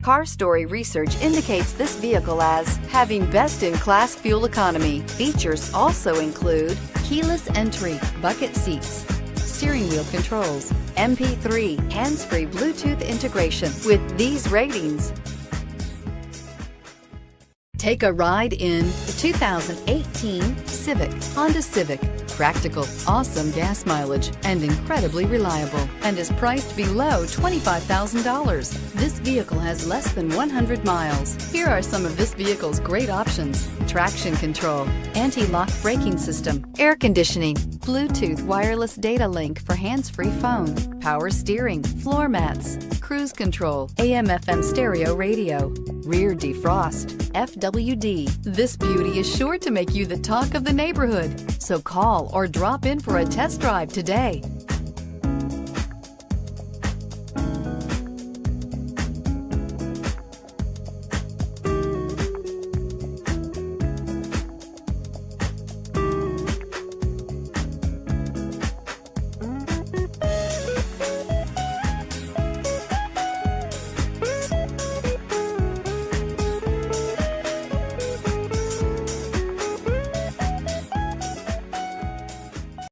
Car Story research indicates this vehicle as having best-in-class fuel economy. Features also include keyless entry, bucket seats, steering wheel controls, MP3, hands-free Bluetooth integration. With these ratings, take a ride in the 2018 Civic. Honda Civic. Practical, awesome gas mileage, and incredibly reliable, and is priced below $25,000. This vehicle has less than 100 miles. Here are some of this vehicle's great options: traction control, anti-lock braking system, air conditioning, Bluetooth wireless data link for hands-free phone, power steering, floor mats, cruise control, AM/FM stereo radio, rear defrost, FWD. This beauty is sure to make you the talk of the neighborhood. So call or drop in for a test drive today.